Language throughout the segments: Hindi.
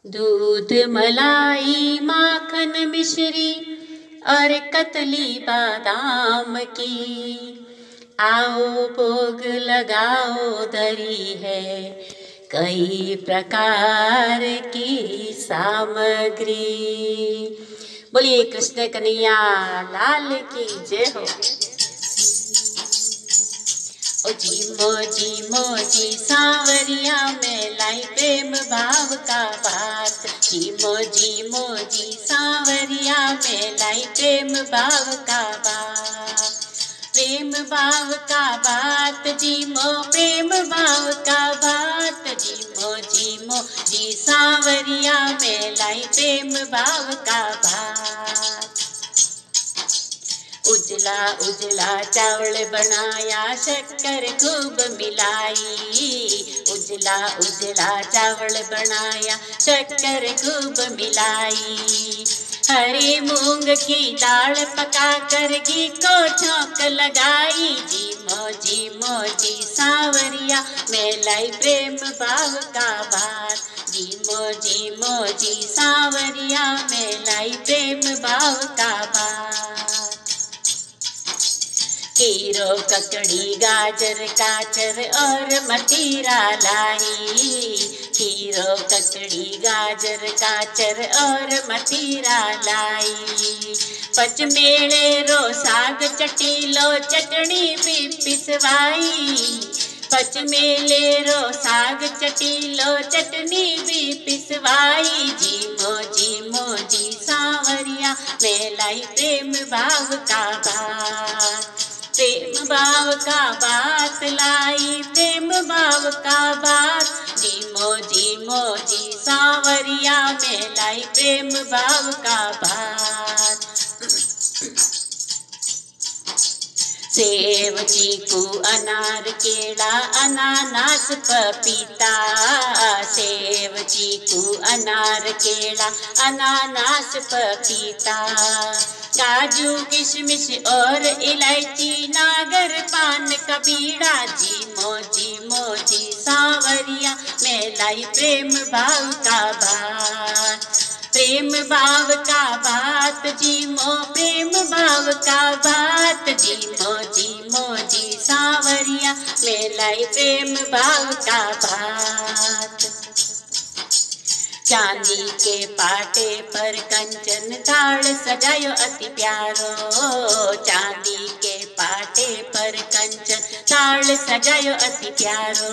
दूध मलाई माखन मिश्री और कतली बादाम की, आओ भोग लगाओ धरी है कई प्रकार की सामग्री। बोलिए कृष्ण कन्हैया लाल की जय हो। ओ जी मोजी सांवरिया में लाई प्रेम भाव का बात। जी मोजी सांवरिया में लाई प्रेम भाव का बात। प्रेम भाव का बात जी मो प्रेम भाव का बात। जी मोजी सांवरिया में लाई प्रेम भाव का बात। उजला उजला चावल बनाया शक्कर खूब मिलाई। उजला उजला चावल बनाया शक्कर खूब मिलाई। हरी मूंग की दाल पका कर घी को छौंक लगाई। जी मोजी सांवरिया में लाई प्रेम भाव का बात। जी मोजी सांवरिया में लाई प्रेम भाव का बात। खीरो ककड़ी गाजर काचर और मतीरा लाई। खीरो ककड़ी गाजर काचर और मतीरा लाई। पचमेले रो साग चटीलो चटनी भी पिसवाई। पचमेले रो साग चटीलो चटनी भी पिसवाई। जी मोजी सांवरिया में लाई प्रेम भाव का बात। प्रेम भाव का बात लाई प्रेम भाव का बात। जी मोजी सांवरिया में लाई प्रेम भाव का बात। सेव चीकू अनार केला अनानास पपीता। सेव चीकू अनार केला अनानास पपीता। काजू किशमिश और इलायची नागर पान का बीड़ा। जी मोजी सांवरिया में लाई प्रेम भाव का बात। प्रेम भाव का बात जी मो प्रेम भाव का बात। जी मोजी सांवरिया में लाई प्रेम भाव का बात। चांदी के पाटे पर कंचन थाल सजायो अति प्यारो। चांदी के पाटे पर कंचन थाल सजायो अति प्यारो।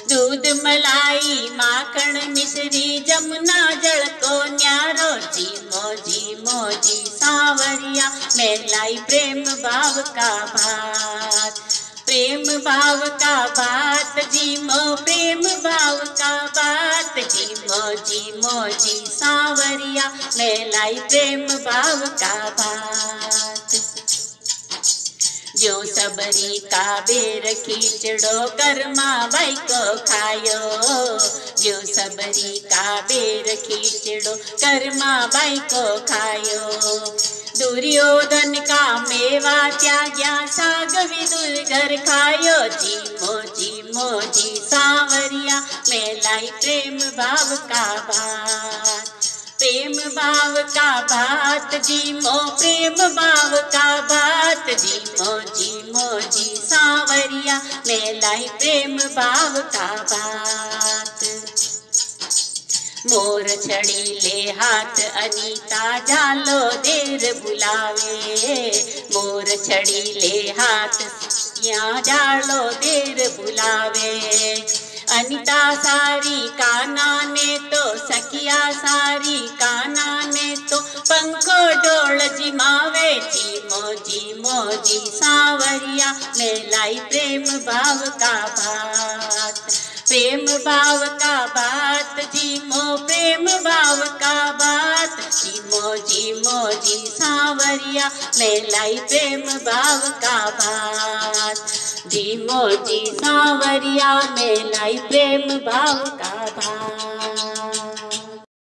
दूध मलाई माखन मिश्री जमुना जल को न्यारो। जी मोजी सांवरिया में लाई प्रेम भाव का बात। प्रेम भाव का बात जी मो प्रेम भाव का बात। जी मोजी सांवरिया में लाई प्रेम भाव का बात। जो सबरी का बेर खींचड़ो कर्मा बाई को खायो। जो सबरी का बेर खींचड़ो कर्मा बाई को खायो। दुर्योधन का मेवा त्याग्या साग विदुर घर खायो। जी मोजी सांवरिया में लाई प्रेम भाव का बात। प्रेम भाव का बात जी मो प्रेम भाव का बात। जी मोजी सांवरिया में लाई प्रेम भाव का बात। मोर छड़ी ले हाथ अनीता जालो देर बुलावे। मोर छड़ी ले हाथ यहाँ जालो देर बुलावे। अनीता सारी काना ने तो सखिया सारी काना ने तो पंखो डोल जिमावे। जी मोजी सांवरिया में लाई प्रेम भाव का बात। प्रेम भाव का बात जी मो प्रेम भाव का बात। जी मोजी सांवरिया में लाई प्रेम भाव का बात। जी मोजी सांवरिया में लाई प्रेम भाव का बात।